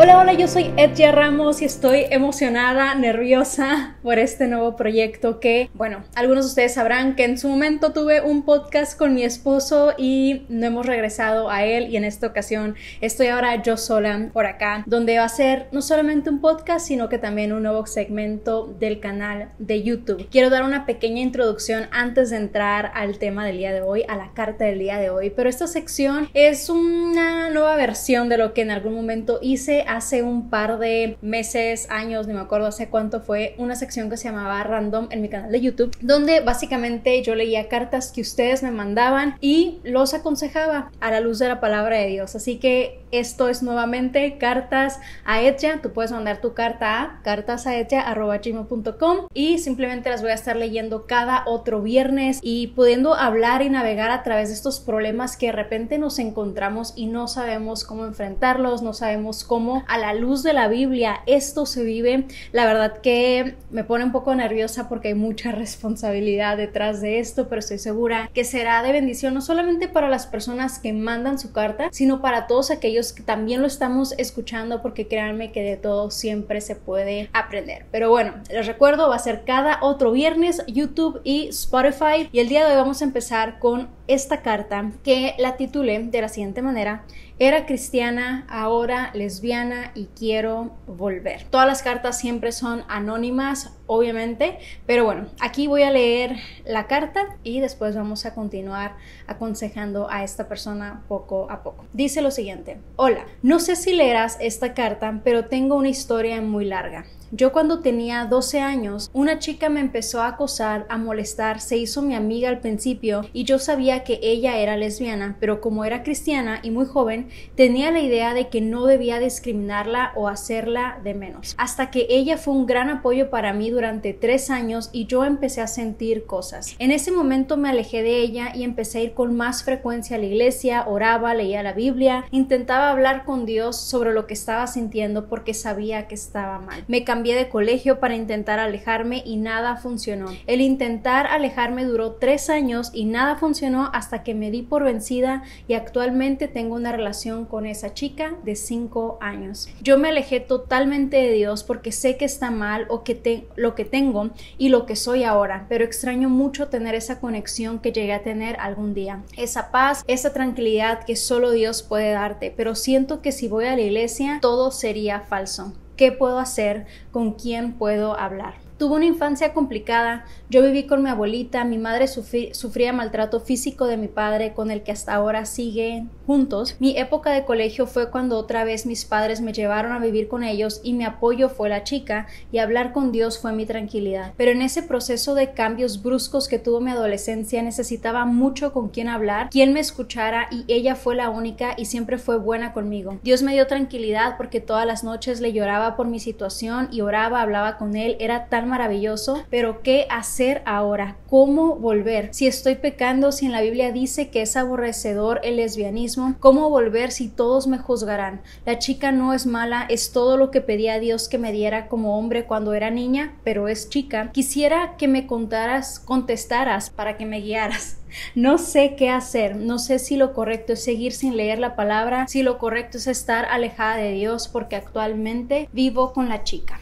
Hola, hola, yo soy Edja Ramos y estoy emocionada, nerviosa por este nuevo proyecto que, bueno, algunos de ustedes sabrán que en su momento tuve un podcast con mi esposo y no hemos regresado a él, y en esta ocasión estoy ahora yo sola por acá, donde va a ser no solamente un podcast, sino que también un nuevo segmento del canal de YouTube. Quiero dar una pequeña introducción antes de entrar al tema del día de hoy, a la carta del día de hoy, pero esta sección es una nueva versión de lo que en algún momento hice hace un par de meses, años, ni me acuerdo hace cuánto fue, una sección que se llamaba Random en mi canal de YouTube, donde básicamente yo leía cartas que ustedes me mandaban y los aconsejaba a la luz de la palabra de Dios. Así que esto es nuevamente Cartas a Edja. Tú puedes mandar tu carta a cartasaedja@gmail.com y simplemente las voy a estar leyendo cada otro viernes y pudiendo hablar y navegar a través de estos problemas que de repente nos encontramos y no sabemos cómo enfrentarlos, no sabemos cómo a la luz de la Biblia esto se vive. La verdad que me pone un poco nerviosa porque hay mucha responsabilidad detrás de esto, pero estoy segura que será de bendición no solamente para las personas que mandan su carta, sino para todos aquellos que también lo estamos escuchando, porque créanme que de todo siempre se puede aprender. Pero bueno, les recuerdo, va a ser cada otro viernes, YouTube y Spotify, y el día de hoy vamos a empezar con esta carta que la titulé de la siguiente manera: era cristiana, ahora lesbiana y quiero volver. Todas las cartas siempre son anónimas, obviamente, pero bueno, aquí voy a leer la carta y después vamos a continuar aconsejando a esta persona poco a poco. Dice lo siguiente: hola, no sé si leerás esta carta, pero tengo una historia muy larga. Yo cuando tenía 12 años, una chica me empezó a acosar, a molestar, se hizo mi amiga al principio y yo sabía que ella era lesbiana, pero como era cristiana y muy joven, tenía la idea de que no debía discriminarla o hacerla de menos. Hasta que ella fue un gran apoyo para mí durante 3 años y yo empecé a sentir cosas. En ese momento me alejé de ella y empecé a ir con más frecuencia a la iglesia, oraba, leía la Biblia, intentaba hablar con Dios sobre lo que estaba sintiendo porque sabía que estaba mal. Me cambié de colegio para intentar alejarme y nada funcionó. El intentar alejarme duró 3 años y nada funcionó hasta que me di por vencida y actualmente tengo una relación con esa chica de 5 años. Yo me alejé totalmente de Dios porque sé que está mal o que lo que tengo y lo que soy ahora, pero extraño mucho tener esa conexión que llegué a tener algún día. Esa paz, esa tranquilidad que solo Dios puede darte, pero siento que si voy a la iglesia todo sería falso. ¿Qué puedo hacer? ¿Con quién puedo hablar? Tuve una infancia complicada. Yo viví con mi abuelita, mi madre sufría maltrato físico de mi padre, con el que hasta ahora siguen juntos. Mi época de colegio fue cuando otra vez mis padres me llevaron a vivir con ellos y mi apoyo fue la chica y hablar con Dios fue mi tranquilidad. Pero en ese proceso de cambios bruscos que tuvo mi adolescencia necesitaba mucho con quién hablar, quien me escuchara, y ella fue la única y siempre fue buena conmigo. Dios me dio tranquilidad porque todas las noches le lloraba por mi situación y oraba, hablaba con él, era tan maravilloso. Pero ¿qué hacer ahora? ¿Cómo volver? Si estoy pecando, si en la Biblia dice que es aborrecedor el lesbianismo, ¿cómo volver si todos me juzgarán? La chica no es mala, es todo lo que pedí a Dios que me diera como hombre cuando era niña, pero es chica. Quisiera que me contestaras para que me guiaras. No sé qué hacer, no sé si lo correcto es seguir sin leer la palabra, si lo correcto es estar alejada de Dios, porque actualmente vivo con la chica.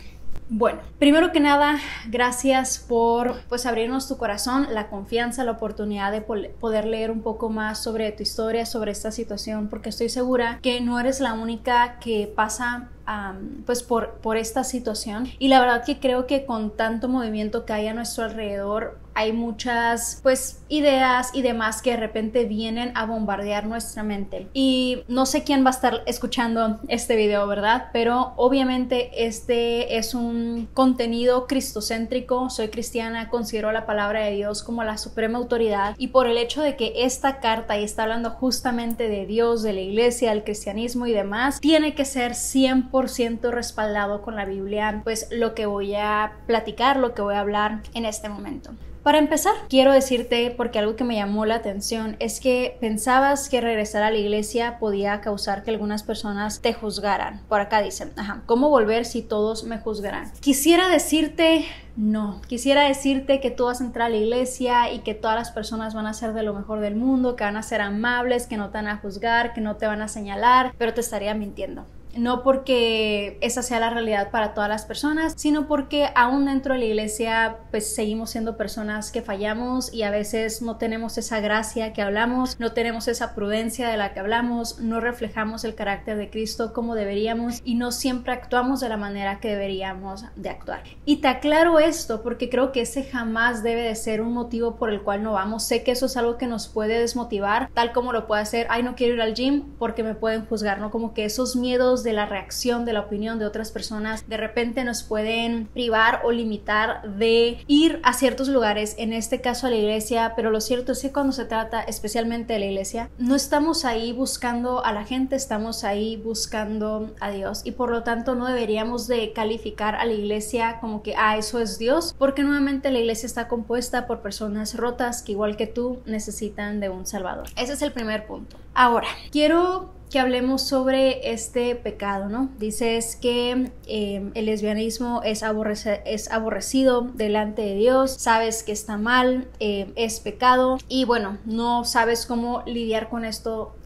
Bueno, primero que nada, gracias por abrirnos tu corazón, la confianza, la oportunidad de poder leer un poco más sobre tu historia, sobre esta situación, porque estoy segura que no eres la única que pasa por esta situación. Y la verdad que creo que con tanto movimiento que hay a nuestro alrededor, hay muchas ideas y demás que de repente vienen a bombardear nuestra mente. Y no sé quién va a estar escuchando este video, ¿verdad? Pero obviamente este es un contenido cristocéntrico. Soy cristiana, considero la palabra de Dios como la suprema autoridad, y por el hecho de que esta carta y está hablando justamente de Dios, de la iglesia, del cristianismo y demás, tiene que ser 100% respaldado con la Biblia, lo que voy a platicar, lo que voy a hablar en este momento. Para empezar, quiero decirte, porque algo que me llamó la atención es que pensabas que regresar a la iglesia podía causar que algunas personas te juzgaran. Por acá dicen, ¿cómo volver si todos me juzgarán? Quisiera decirte no. Quisiera decirte que tú vas a entrar a la iglesia y que todas las personas van a ser de lo mejor del mundo, que van a ser amables, que no te van a juzgar, que no te van a señalar, pero te estaría mintiendo. no porque esa sea la realidad para todas las personas, sino porque aún dentro de la iglesia pues seguimos siendo personas que fallamos y a veces no tenemos esa gracia que hablamos, no tenemos esa prudencia de la que hablamos, no reflejamos el carácter de Cristo como deberíamos y no siempre actuamos de la manera que deberíamos de actuar. Y te aclaro esto porque creo que ese jamás debe de ser un motivo por el cual no vamos. Sé que eso es algo que nos puede desmotivar, tal como lo puede hacer, ay, no quiero ir al gym porque me pueden juzgar, ¿no? Como que esos miedos de la reacción, de la opinión de otras personas, de repente nos pueden privar o limitar de ir a ciertos lugares, en este caso a la iglesia, pero lo cierto es que cuando se trata especialmente de la iglesia, no estamos ahí buscando a la gente, estamos ahí buscando a Dios y por lo tanto no deberíamos de calificar a la iglesia como que, eso es Dios, porque nuevamente la iglesia está compuesta por personas rotas que igual que tú necesitan de un salvador. Ese es el primer punto. Ahora, quiero que hablemos sobre este pecado, ¿no? Dices que el lesbianismo es aborrecido delante de Dios, sabes que está mal, es pecado y bueno, no sabes cómo lidiar con esto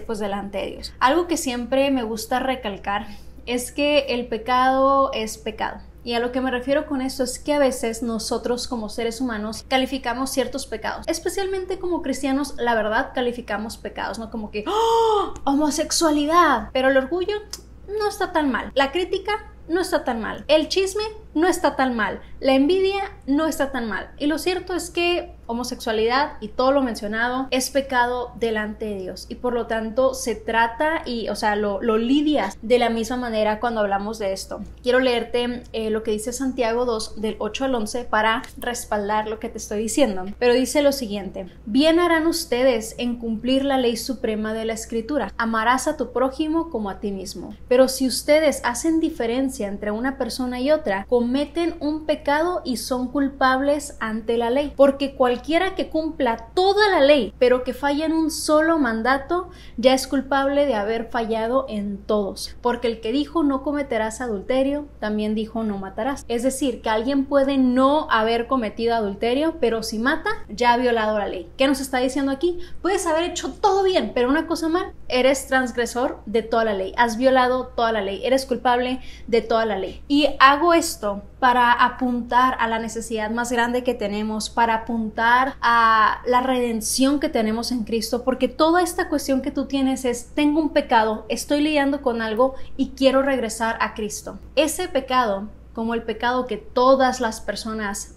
pues delante de Dios. Algo que siempre me gusta recalcar es que el pecado es pecado. Y a lo que me refiero con esto es que a veces nosotros como seres humanos calificamos ciertos pecados, especialmente como cristianos, la verdad calificamos pecados, no como que ¡oh! Homosexualidad, pero el orgullo no está tan mal, la crítica no está tan mal, el chisme no está tan mal, la envidia no está tan mal. Y lo cierto es que homosexualidad y todo lo mencionado es pecado delante de Dios y por lo tanto se trata y lo lidias de la misma manera cuando hablamos de esto. Quiero leerte lo que dice Santiago 2 del 8 al 11 para respaldar lo que te estoy diciendo, pero dice lo siguiente: bien harán ustedes en cumplir la ley suprema de la escritura, amarás a tu prójimo como a ti mismo. Pero si ustedes hacen diferencia entre una persona y otra, cometen un pecado y son culpables ante la ley, porque cualquiera que cumpla toda la ley, pero que falla en un solo mandato, ya es culpable de haber fallado en todos. Porque el que dijo no cometerás adulterio, también dijo no matarás. Es decir, que alguien puede no haber cometido adulterio, pero si mata, ya ha violado la ley. ¿Qué nos está diciendo aquí? Puedes haber hecho todo bien, pero una cosa mal, eres transgresor de toda la ley, has violado toda la ley, eres culpable de toda la ley. Y hago esto para apuntar a la necesidad más grande que tenemos, para apuntar a la redención que tenemos en Cristo, porque toda esta cuestión que tú tienes es: tengo un pecado, estoy lidiando con algo y quiero regresar a Cristo. Ese pecado, como el pecado que todas las personas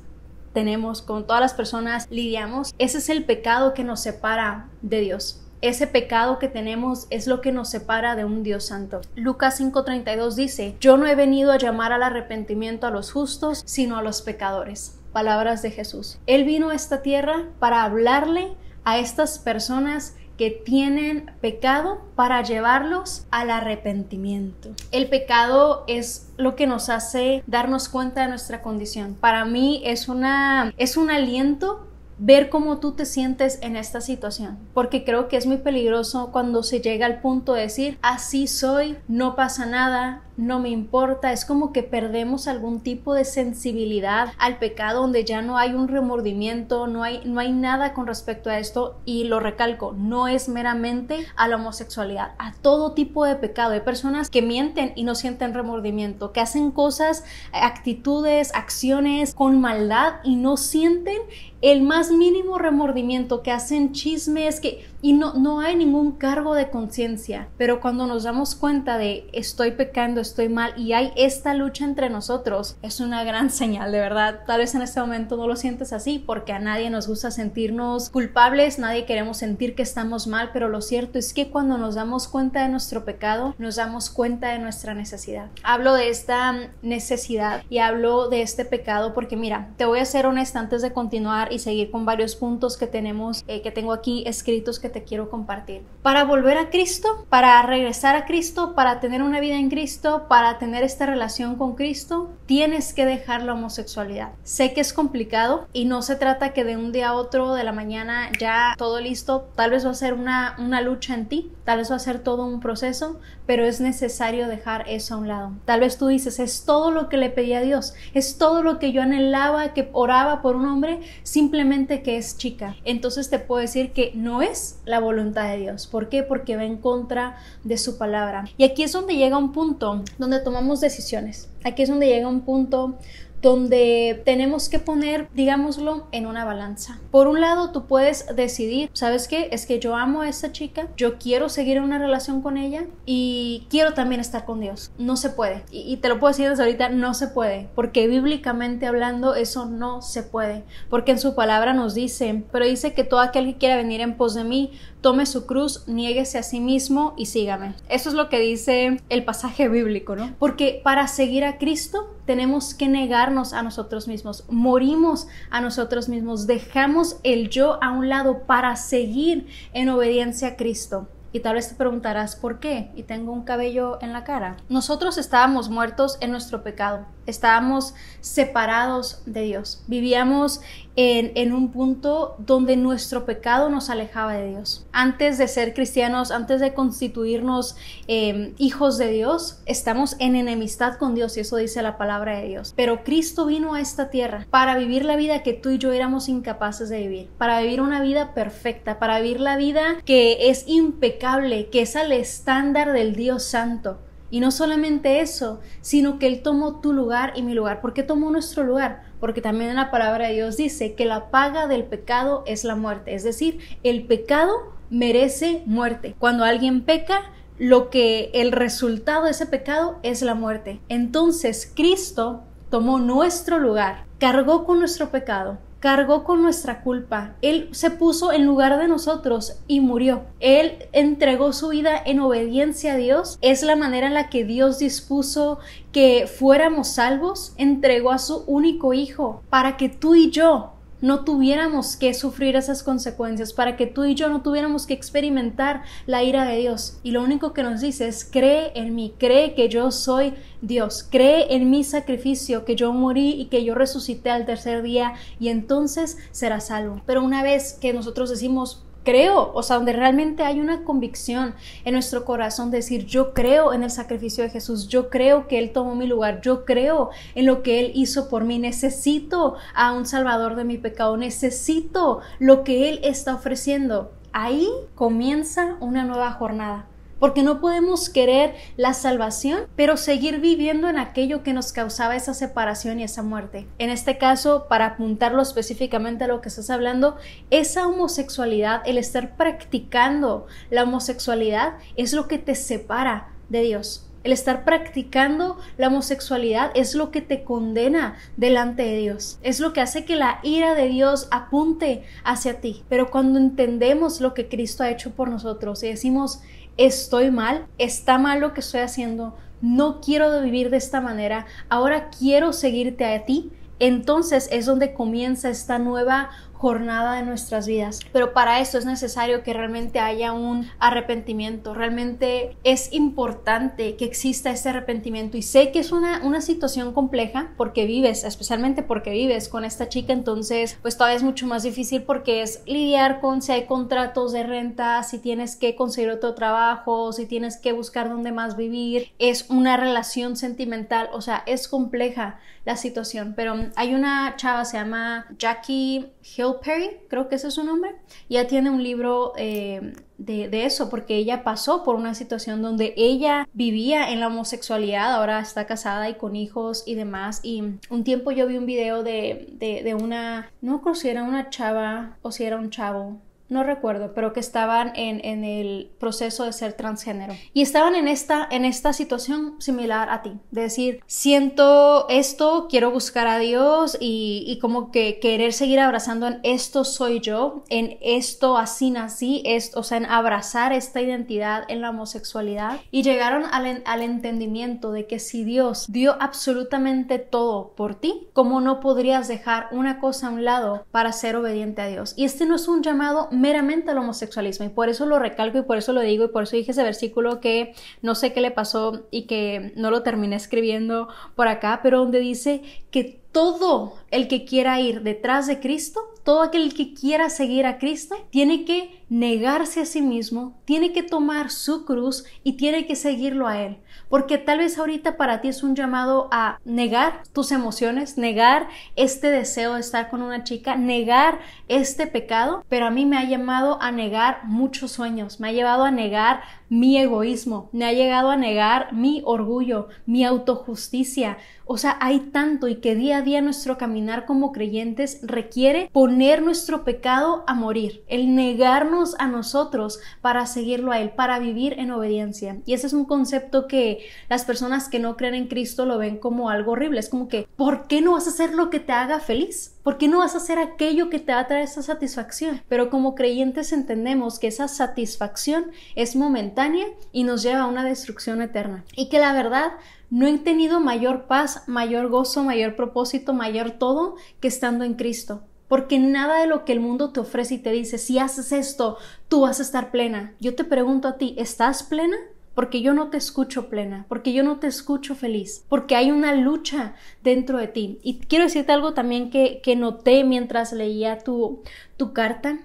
tenemos, con todas las personas lidiamos, ese es el pecado que nos separa de Dios. Ese pecado que tenemos es lo que nos separa de un Dios santo. Lucas 5:32 dice: yo no he venido a llamar al arrepentimiento a los justos, sino a los pecadores. Palabras de Jesús. Él vino a esta tierra para hablarle a estas personas que tienen pecado, para llevarlos al arrepentimiento. El pecado es lo que nos hace darnos cuenta de nuestra condición. Para mí es un aliento ver cómo tú te sientes en esta situación, porque creo que es muy peligroso cuando se llega al punto de decir: así soy, no pasa nada, no me importa. Es como que perdemos algún tipo de sensibilidad al pecado, donde ya no hay un remordimiento, no hay nada con respecto a esto. Y lo recalco, no es meramente a la homosexualidad, a todo tipo de pecado. Hay personas que mienten y no sienten remordimiento, que hacen cosas, actitudes, acciones con maldad y no sienten el más mínimo remordimiento, que hacen chismes, y no hay ningún cargo de conciencia. Pero cuando nos damos cuenta de estoy pecando, estoy mal, y hay esta lucha entre nosotros, es una gran señal, de verdad. Tal vez en este momento no lo sientes así, porque a nadie nos gusta sentirnos culpables, nadie queremos sentir que estamos mal, pero lo cierto es que cuando nos damos cuenta de nuestro pecado, nos damos cuenta de nuestra necesidad. Hablo de esta necesidad y hablo de este pecado porque mira, te voy a ser honesta antes de continuar y seguir con varios puntos que tengo aquí escritos que te quiero compartir. Para volver a Cristo, para regresar a Cristo, para tener una vida en Cristo, para tener esta relación con Cristo, tienes que dejar la homosexualidad. Sé que es complicado y no se trata que de un día a otro, de la mañana, ya todo listo. Tal vez va a ser una lucha en ti, tal vez va a ser todo un proceso, pero es necesario dejar eso a un lado. Tal vez tú dices: es todo lo que le pedí a Dios, es todo lo que yo anhelaba, que oraba por un hombre, simplemente que es chica. Entonces te puedo decir que no es la voluntad de Dios. ¿Por qué? Porque va en contra de su palabra. Y aquí es donde llega un punto donde tomamos decisiones. Aquí es donde llega un punto donde tenemos que poner, digámoslo, en una balanza. Por un lado, tú puedes decidir, ¿sabes qué? Es que yo amo a esta chica, yo quiero seguir en una relación con ella y quiero también estar con Dios. No se puede. Y te lo puedo decir desde ahorita, no se puede. Porque bíblicamente hablando, eso no se puede. Porque en su palabra nos dice, pero dice que todo aquel que quiera venir en pos de mí, tome su cruz, niéguese a sí mismo y sígame. Eso es lo que dice el pasaje bíblico, ¿no? Porque para seguir a Cristo tenemos que negarnos a nosotros mismos, morimos a nosotros mismos, dejamos el yo a un lado para seguir en obediencia a Cristo. Y tal vez te preguntarás, ¿por qué? Y tengo un cabello en la cara. Nosotros estábamos muertos en nuestro pecado. Estábamos separados de Dios. Vivíamos en un punto donde nuestro pecado nos alejaba de Dios. Antes de ser cristianos, antes de constituirnos hijos de Dios, estamos en enemistad con Dios y eso dice la palabra de Dios. Pero Cristo vino a esta tierra para vivir la vida que tú y yo éramos incapaces de vivir. Para vivir una vida perfecta, para vivir la vida que es impecable, que es al estándar del Dios Santo. Y no solamente eso, sino que Él tomó tu lugar y mi lugar. ¿Por qué tomó nuestro lugar? Porque también en la palabra de Dios dice que la paga del pecado es la muerte. Es decir, el pecado merece muerte. Cuando alguien peca, el resultado de ese pecado es la muerte. Entonces, Cristo tomó nuestro lugar, cargó con nuestro pecado, cargó con nuestra culpa. Él se puso en lugar de nosotros y murió. Él entregó su vida en obediencia a Dios. Es la manera en la que Dios dispuso que fuéramos salvos. Entregó a su único hijo para que tú y yo no tuviéramos que sufrir esas consecuencias, para que tú y yo no tuviéramos que experimentar la ira de Dios. Y lo único que nos dice es: cree en mí, cree que yo soy Dios, cree en mi sacrificio, que yo morí y que yo resucité al tercer día, y entonces serás salvo. Pero una vez que nosotros decimos creo, o sea, donde realmente hay una convicción en nuestro corazón de decir yo creo en el sacrificio de Jesús, yo creo que Él tomó mi lugar, yo creo en lo que Él hizo por mí, necesito a un salvador de mi pecado, necesito lo que Él está ofreciendo. Ahí comienza una nueva jornada. Porque no podemos querer la salvación, pero seguir viviendo en aquello que nos causaba esa separación y esa muerte. En este caso, para apuntarlo específicamente a lo que estás hablando, esa homosexualidad, el estar practicando la homosexualidad, es lo que te separa de Dios. El estar practicando la homosexualidad es lo que te condena delante de Dios. Es lo que hace que la ira de Dios apunte hacia ti. Pero cuando entendemos lo que Cristo ha hecho por nosotros y decimos: estoy mal, está mal lo que estoy haciendo, no quiero vivir de esta manera, ahora quiero seguirte a ti, entonces es donde comienza esta nueva jornada de nuestras vidas. Pero para esto es necesario que realmente haya un arrepentimiento. Realmente es importante que exista ese arrepentimiento. Y sé que es una situación compleja porque vives, especialmente porque vives con esta chica, entonces pues todavía es mucho más difícil porque es lidiar con si hay contratos de renta, si tienes que conseguir otro trabajo, si tienes que buscar dónde más vivir. Es una relación sentimental, o sea, es compleja la situación. Pero hay una chava, se llama Jackie Hill Perry, creo que ese es su nombre. Ella tiene un libro de eso, porque ella pasó por una situación donde ella vivía en la homosexualidad, ahora está casada y con hijos y demás. Y un tiempo yo vi un video de una, no creo si era una chava o si era un chavo, no recuerdo, pero que estaban en el proceso de ser transgénero y estaban en esta situación similar a ti, de decir, siento esto, quiero buscar a Dios y como que querer seguir abrazando en esto soy yo, en esto así nací, o sea, en abrazar esta identidad en la homosexualidad, y llegaron al entendimiento de que si Dios dio absolutamente todo por ti, ¿cómo no podrías dejar una cosa a un lado para ser obediente a Dios? Y este no es un llamado meramente al homosexualismo, y por eso lo recalco y por eso lo digo y por eso dije ese versículo que no sé qué le pasó y que no lo terminé escribiendo por acá, pero donde dice que todo el que quiera ir detrás de Cristo, todo aquel que quiera seguir a Cristo, tiene que negarse a sí mismo, tiene que tomar su cruz y tiene que seguirlo a Él. porque tal vez ahorita para ti es un llamado a negar tus emociones, negar este deseo de estar con una chica, negar este pecado, pero a mí me ha llamado a negar muchos sueños, me ha llevado a negar mi egoísmo, me ha llegado a negar mi orgullo, mi autojusticia. O sea, hay tanto, y que día a día nuestro caminar como creyentes requiere poner nuestro pecado a morir, el negarnos a nosotros para seguirlo a Él, para vivir en obediencia. Y ese es un concepto que las personas que no creen en Cristo lo ven como algo horrible. Es como que, ¿por qué no vas a hacer lo que te haga feliz? ¿Por qué no vas a hacer aquello que te va a traer esa satisfacción? Pero como creyentes entendemos que esa satisfacción es momentánea y nos lleva a una destrucción eterna. Y que la verdad, no he tenido mayor paz, mayor gozo, mayor propósito, mayor todo que estando en Cristo. Porque nada de lo que el mundo te ofrece y te dice, si haces esto, tú vas a estar plena. Yo te pregunto a ti, ¿estás plena? Porque yo no te escucho plena, porque yo no te escucho feliz, porque hay una lucha dentro de ti. Y quiero decirte algo también que noté mientras leía tu carta.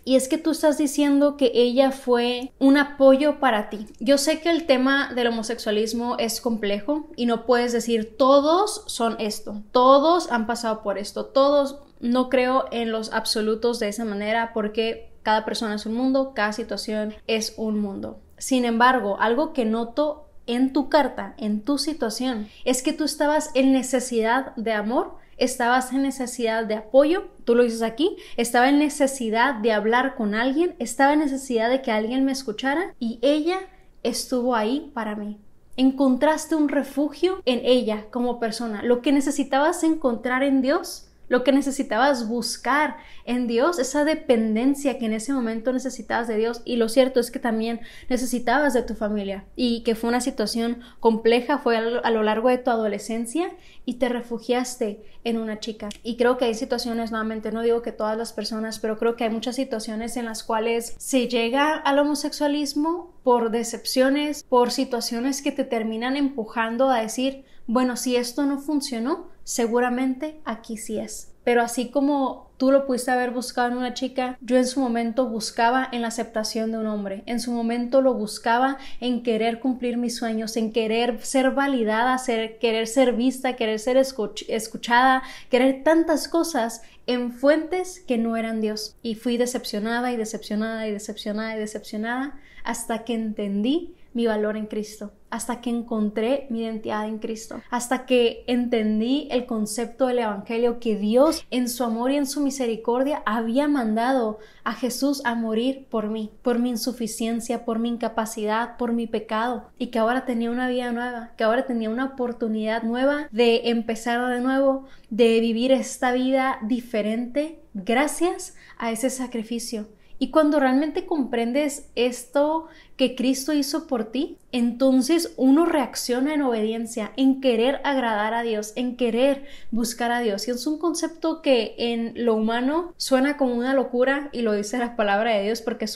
Y es que tú estás diciendo que ella fue un apoyo para ti. Yo sé que el tema del homosexualismo es complejo y no puedes decir todos son esto, todos han pasado por esto, todos. No creo en los absolutos de esa manera porque cada persona es un mundo, cada situación es un mundo. Sin embargo, algo que noto en tu carta, en tu situación, es que tú estabas en necesidad de amor, estabas en necesidad de apoyo, tú lo dices aquí, estaba en necesidad de hablar con alguien, estaba en necesidad de que alguien me escuchara y ella estuvo ahí para mí. Encontraste un refugio en ella como persona. Lo que necesitabas encontrar en Dios, lo que necesitabas buscar en Dios, esa dependencia que en ese momento necesitabas de Dios, y lo cierto es que también necesitabas de tu familia y que fue una situación compleja, fue a lo largo de tu adolescencia y te refugiaste en una chica. Y creo que hay situaciones, nuevamente no digo que todas las personas, pero creo que hay muchas situaciones en las cuales se llega al homosexualismo por decepciones, por situaciones que te terminan empujando a decir, bueno, si esto no funcionó, seguramente aquí sí es. Pero así como tú lo pudiste haber buscado en una chica, yo en su momento buscaba en la aceptación de un hombre. En su momento lo buscaba en querer cumplir mis sueños, en querer ser validada, querer ser vista, querer ser escuchada, querer tantas cosas en fuentes que no eran Dios. Y fui decepcionada y decepcionada y decepcionada y decepcionada hasta que entendí mi valor en Cristo, hasta que encontré mi identidad en Cristo, hasta que entendí el concepto del evangelio, que Dios en su amor y en su misericordia había mandado a Jesús a morir por mí, por mi insuficiencia, por mi incapacidad, por mi pecado, y que ahora tenía una vida nueva, que ahora tenía una oportunidad nueva de empezar de nuevo, de vivir esta vida diferente gracias a ese sacrificio. Y cuando realmente comprendes esto que Cristo hizo por ti, entonces uno reacciona en obediencia, en querer agradar a Dios, en querer buscar a Dios. Y es un concepto que en lo humano suena como una locura, y lo dice la palabra de Dios, porque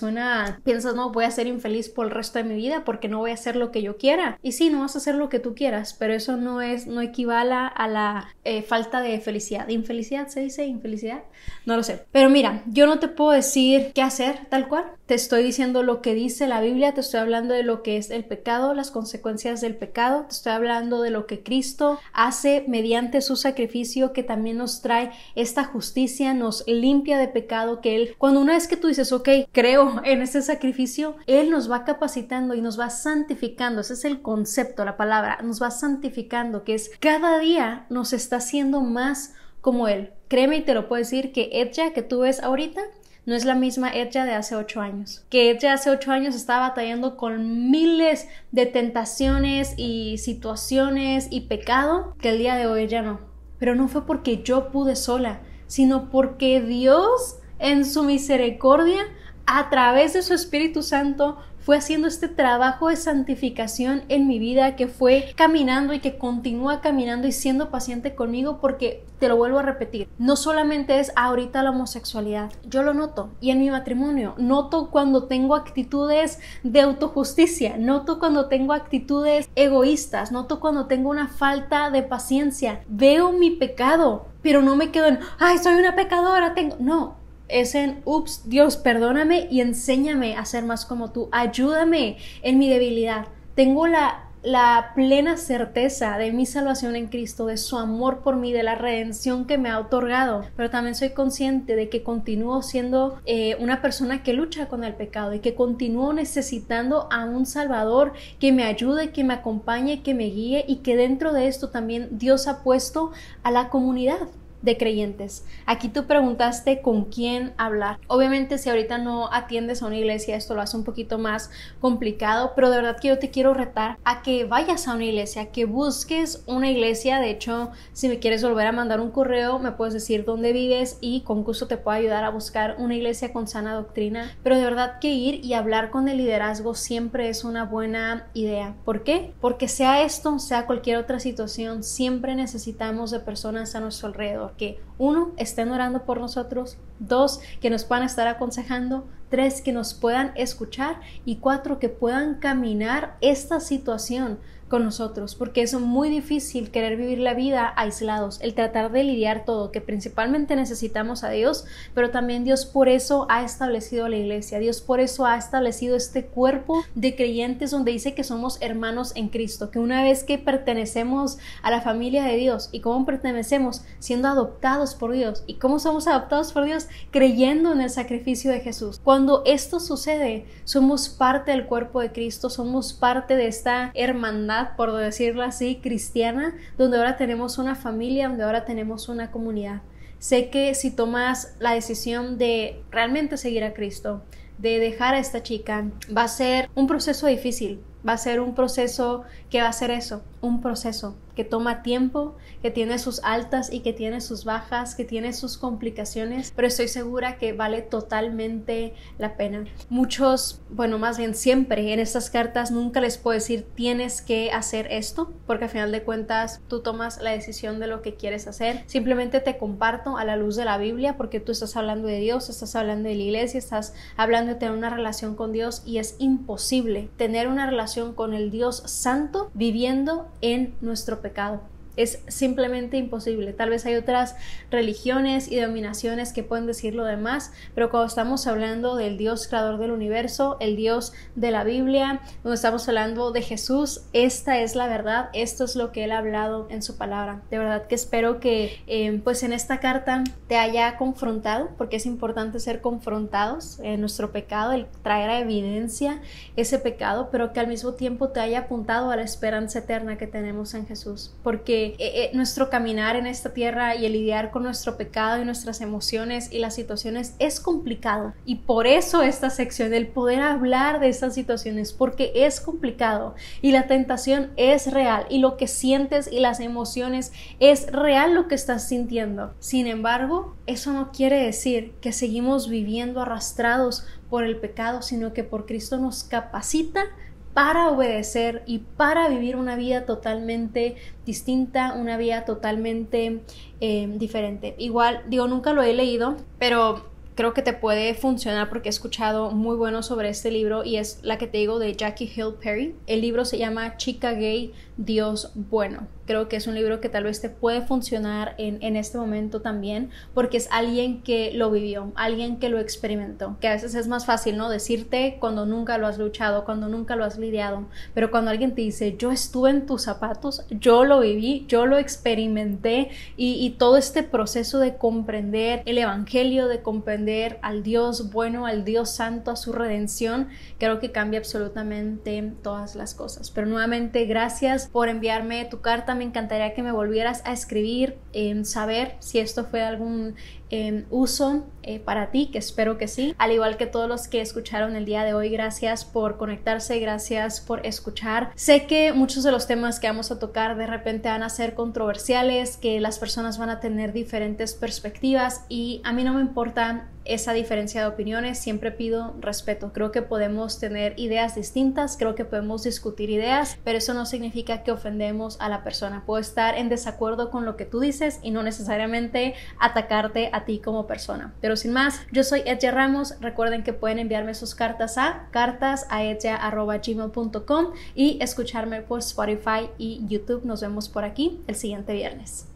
piensas, no, voy a ser infeliz por el resto de mi vida porque no voy a hacer lo que yo quiera. Y sí, no vas a hacer lo que tú quieras, pero eso no equivale a la falta de felicidad. ¿Infelicidad se dice? ¿Infelicidad? No lo sé. Pero mira, yo no te puedo decir qué hacer tal cual. Te estoy diciendo lo que dice la Biblia, te estoy hablando de lo que es el pecado, las consecuencias del pecado, te estoy hablando de lo que Cristo hace mediante su sacrificio, que también nos trae esta justicia, nos limpia de pecado, que Él, cuando una vez que tú dices, ok, creo en ese sacrificio, Él nos va capacitando y nos va santificando. Ese es el concepto, la palabra, nos va santificando, que es cada día nos está haciendo más como Él. Créeme y te lo puedo decir que Edja que tú ves ahorita no es la misma Edja de hace 8 años. Que Edja hace 8 años estaba batallando con miles de tentaciones y situaciones y pecado, que el día de hoy ya no. Pero no fue porque yo pude sola, sino porque Dios en su misericordia, a través de su Espíritu Santo, fue haciendo este trabajo de santificación en mi vida, que fue caminando y que continúa caminando y siendo paciente conmigo, porque te lo vuelvo a repetir, no solamente es ahorita la homosexualidad, yo lo noto, y en mi matrimonio noto cuando tengo actitudes de autojusticia, noto cuando tengo actitudes egoístas, noto cuando tengo una falta de paciencia, veo mi pecado, pero no me quedo en, ay, soy una pecadora, no. Es en, ups, Dios, perdóname y enséñame a ser más como tú. Ayúdame en mi debilidad. Tengo la la plena certeza de mi salvación en Cristo, de su amor por mí, de la redención que me ha otorgado, pero también soy consciente de que continúo siendo una persona que lucha con el pecado y que continúo necesitando a un Salvador que me ayude, que me acompañe, que me guíe, y que dentro de esto también Dios ha puesto a la comunidad de creyentes. Aquí tú preguntaste con quién hablar. Obviamente si ahorita no atiendes a una iglesia, esto lo hace un poquito más complicado, pero de verdad que yo te quiero retar a que vayas a una iglesia, que busques una iglesia. De hecho, si me quieres volver a mandar un correo, me puedes decir dónde vives y con gusto te puedo ayudar a buscar una iglesia con sana doctrina. Pero de verdad que ir y hablar con el liderazgo siempre es una buena idea. ¿Por qué? Porque sea esto, sea cualquier otra situación, siempre necesitamos de personas a nuestro alrededor que, 1, estén orando por nosotros, 2, que nos puedan estar aconsejando, 3, que nos puedan escuchar, y 4, que puedan caminar esta situación con nosotros, porque es muy difícil querer vivir la vida aislados, el tratar de lidiar todo, que principalmente necesitamos a Dios, pero también Dios por eso ha establecido la iglesia, Dios por eso ha establecido este cuerpo de creyentes donde dice que somos hermanos en Cristo, que una vez que pertenecemos a la familia de Dios. ¿Y cómo pertenecemos? Siendo adoptados por Dios. ¿Y cómo somos adoptados por Dios? Creyendo en el sacrificio de Jesús. Cuando esto sucede, somos parte del cuerpo de Cristo, somos parte de esta hermandad, por decirlo así, cristiana, donde ahora tenemos una familia, donde ahora tenemos una comunidad. Sé que si tomas la decisión de realmente seguir a Cristo, de dejar a esta chica, va a ser un proceso difícil, va a ser un proceso que va a ser eso, un proceso que toma tiempo, que tiene sus altas y que tiene sus bajas, que tiene sus complicaciones, pero estoy segura que vale totalmente la pena. Muchos, bueno, más bien siempre en estas cartas nunca les puedo decir tienes que hacer esto, porque al final de cuentas tú tomas la decisión de lo que quieres hacer. Simplemente te comparto a la luz de la Biblia, porque tú estás hablando de Dios, estás hablando de la iglesia, estás hablando de tener una relación con Dios, y es imposible tener una relación con el Dios Santo viviendo en nuestro pecado. Es simplemente imposible. Tal vez hay otras religiones y denominaciones que pueden decir lo demás, pero cuando estamos hablando del Dios creador del universo, el Dios de la Biblia, cuando estamos hablando de Jesús, esta es la verdad, esto es lo que Él ha hablado en su palabra. De verdad que espero que pues en esta carta te haya confrontado, porque es importante ser confrontados en nuestro pecado, el traer a evidencia ese pecado, pero que al mismo tiempo te haya apuntado a la esperanza eterna que tenemos en Jesús, porque nuestro caminar en esta tierra y el lidiar con nuestro pecado y nuestras emociones y las situaciones es complicado, y por eso esta sección, el poder hablar de estas situaciones, porque es complicado y la tentación es real y lo que sientes y las emociones es real, lo que estás sintiendo. Sin embargo, eso no quiere decir que seguimos viviendo arrastrados por el pecado, sino que por Cristo nos capacita para obedecer y para vivir una vida totalmente distinta, una vida totalmente diferente. Igual, digo, nunca lo he leído, pero creo que te puede funcionar porque he escuchado muy bueno sobre este libro, y es la que te digo, de Jackie Hill Perry. El libro se llama Chica Gay, Dios Bueno. Creo que es un libro que tal vez te puede funcionar en este momento también, porque es alguien que lo vivió, alguien que lo experimentó, que a veces es más fácil, ¿no?, decirte cuando nunca lo has luchado, cuando nunca lo has lidiado, pero cuando alguien te dice, yo estuve en tus zapatos, yo lo viví, yo lo experimenté, y todo este proceso de comprender el evangelio, de comprender al Dios bueno, al Dios santo, a su redención, creo que cambia absolutamente todas las cosas. Pero nuevamente, gracias por enviarme tu carta. Me encantaría que me volvieras a escribir, saber si esto fue de algún uso para ti, que espero que sí, al igual que todos los que escucharon el día de hoy. Gracias por conectarse, gracias por escuchar. Sé que muchos de los temas que vamos a tocar de repente van a ser controversiales, que las personas van a tener diferentes perspectivas, y a mí no me importa esa diferencia de opiniones, siempre pido respeto. Creo que podemos tener ideas distintas, creo que podemos discutir ideas, pero eso no significa que ofendemos a la persona. Puedo estar en desacuerdo con lo que tú dices y no necesariamente atacarte a ti como persona. Pero sin más, yo soy Edja Ramos. Recuerden que pueden enviarme sus cartas a cartas@edja@gmail.com y escucharme por Spotify y YouTube. Nos vemos por aquí el siguiente viernes.